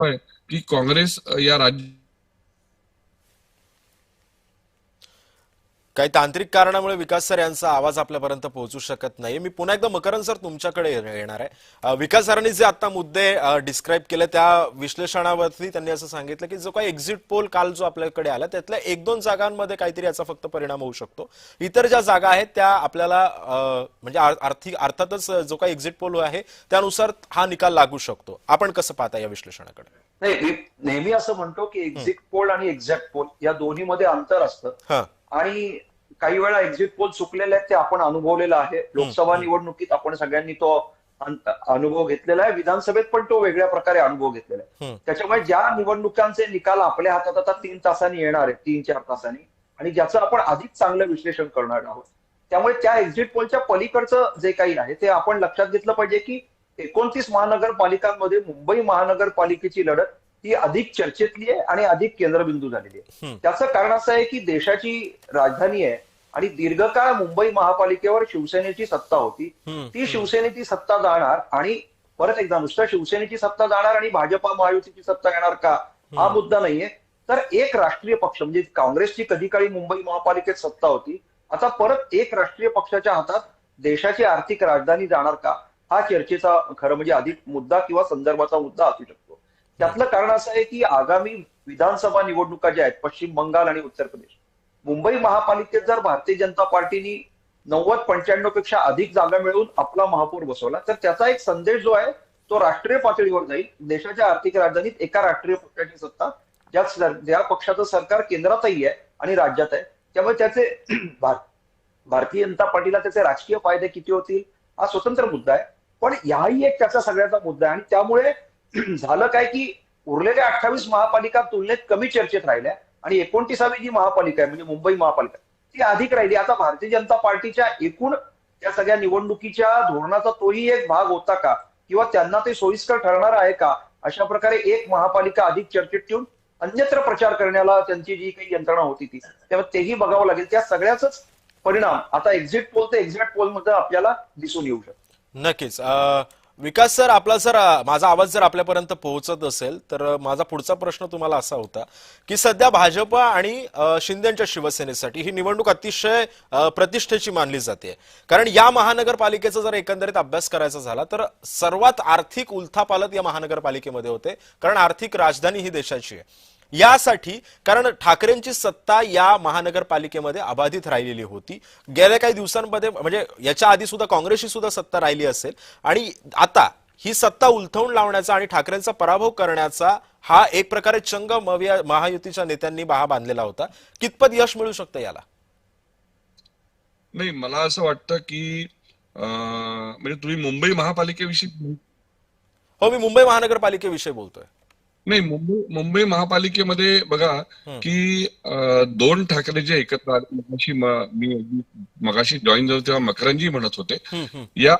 आहे की काँग्रेस या राज्य काही तांत्रिक कारणामुळे विकास सर यांचा आवाज आपल्यापर्यंत पोहोचू शकत नाही. मी पुन्हा एकदा मकरंद सर तुमच्याकडे येणार आहे. विकास सरांनी जे आता मुद्दे डिस्क्राईब केले त्या विश्लेषणावरती त्यांनी असं सांगितलं की जो काही एक्झिट पोल काल जो आपल्याकडे आला त्यातल्या 1-2 जागांमध्ये काहीतरी याचा फक्त परिणाम होऊ शकतो. इतर ज्या जागा आहेत त्या आपल्याला म्हणजे अर्थातच जो काही एक्झिट पोल आहे त्यानुसार हा निकाल लागू शकतो. आपण कसं पाहता या विश्लेषणाकडे? नाही, मी नेहमी असं म्हणतो की एक्झिट पोल आणि एक्झॅक्ट पोल या दोन्हीमध्ये अंतर असतं. हा. आणि काही वेळा एक्झिट पोल चुकलेले आहेत ते आपण अनुभवलेलं आहे. लोकसभा निवडणुकीत आपण सगळ्यांनी तो अनुभव घेतलेला आहे. विधानसभेत पण तो वेगळ्या प्रकारे अनुभव घेतलेला आहे. त्याच्यामुळे ज्या निवडणुकांचे निकाल आपल्या हातात आता 3 तासांनी येणार आहेत, 3-4 तासांनी, आणि ज्याचं आपण अधिक चांगलं विश्लेषण करणार आहोत, त्यामुळे त्या एक्झिट पोलच्या पलीकडचं जे काही आहे ते आपण लक्षात घेतलं पाहिजे की 29 महानगरपालिकांमध्ये मुंबई महानगरपालिकेची लढत ही अधिक चर्चेतली आहे आणि अधिक केंद्रबिंदू झालेली आहे. त्याचं कारण असं आहे की देशाची राजधानी आहे आणि दीर्घकाळ मुंबई महापालिकेवर शिवसेनेची सत्ता होती. ती शिवसेनेची सत्ता जाणार आणि परत एकदा नुसतं शिवसेनेची सत्ता जाणार आणि भाजपा महायुतीची सत्ता येणार का, हा मुद्दा नाहीये. तर एक राष्ट्रीय पक्ष म्हणजे काँग्रेसची कधी काळी मुंबई महापालिकेत सत्ता होती, आता परत एक राष्ट्रीय पक्षाच्या हातात देशाची आर्थिक राजधानी जाणार का, हा चर्चेचा खरं म्हणजे अधिक मुद्दा किंवा संदर्भाचा मुद्दा असू शकतो. त्यातलं कारण असं आहे की आगामी विधानसभा निवडणुका ज्या आहेत पश्चिम बंगाल आणि उत्तर प्रदेश, मुंबई महापालिकेत जर भारतीय जनता पार्टीनी 90-95 पेक्षा अधिक जागा मिळवून आपला महापौर बसवला तर त्याचा एक संदेश जो आहे तो राष्ट्रीय पातळीवर जाईल. देशाच्या आर्थिक राजधानीत एका राष्ट्रीय पक्षाची सत्ता, ज्या पक्षाचं सरकार केंद्रातही आहे आणि राज्यात आहे, त्यामुळे त्याचे भारतीय जनता पार्टीला त्याचे राजकीय फायदे किती होतील हा स्वतंत्र मुद्दा आहे. पण याही एक त्याचा सगळ्याचा मुद्दा आहे आणि त्यामुळे झालं काय की उरलेल्या 28 महापालिका तुलनेत कमी चर्चेत राहिल्या आणि 29वी जी महापालिका आहे म्हणजे मुंबई महापालिका ती अधिक राहिली. आता भारतीय जनता पार्टीच्या एकूण त्या सगळ्या निवडणुकीच्या धोरणाचा तोही एक भाग होता का किंवा त्यांना ते सोयीस्कर ठरणार आहे का, अशा प्रकारे एक महापालिका अधिक चर्चेत ठेवून अन्यत्र प्रचार करण्याला त्यांची जी काही यंत्रणा होती ती, तेव्हा तेही बघावं लागेल. त्या सगळ्याच परिणाम आता एक्झिट पोल ते एक्झॅक्ट पोल मध्ये आपल्याला दिसून येऊ शकतो. नक्कीच. विकास सर, आपला जर माझा आवाज जर आपल्यापर्यंत पोहोचत असेल तर माझा पुढचा प्रश्न तुम्हाला असा होता की सध्या भाजप आणि शिंदेच्या शिवसेनेसाठी ही निवडणूक अतिशय प्रतिष्ठेची मानली जाते. कारण या महानगरपालिकेचा जर एकंदरीत अभ्यास करायचा झाला तर सर्वात आर्थिक उलथापालथ या महानगरपालिकेमध्ये होते, कारण आर्थिक राजधानी ही देशाची आहे. यासाठी कारण ठाकरेंची सत्ता या महानगरपालिकेमध्ये अबाधित राहिलेली होती. गेल्या काही दिवसांमध्ये म्हणजे याच्या आधी सुद्धा काँग्रेसची सुद्धा सत्ता राहिली असेल आणि आता ही सत्ता उलथवून लावण्याचा आणि ठाकरेंचा पराभव करण्याचा हा एक प्रकारे चंग महायुतीच्या नेत्यांनी बांधलेला होता. कितपत यश मिळू शकतं याला? नाही, मला असं वाटतं की म्हणजे तुम्ही मुंबई महापालिकेविषयी? हो, मी मुंबई महानगरपालिकेविषयी बोलतोय. नाही, मुंबई महापालिकेमध्ये बघा की 2 ठाकरे जे एकत्र आले, मी मगाशी जॉईन झालो तेव्हा मकरंजी म्हणत होते, या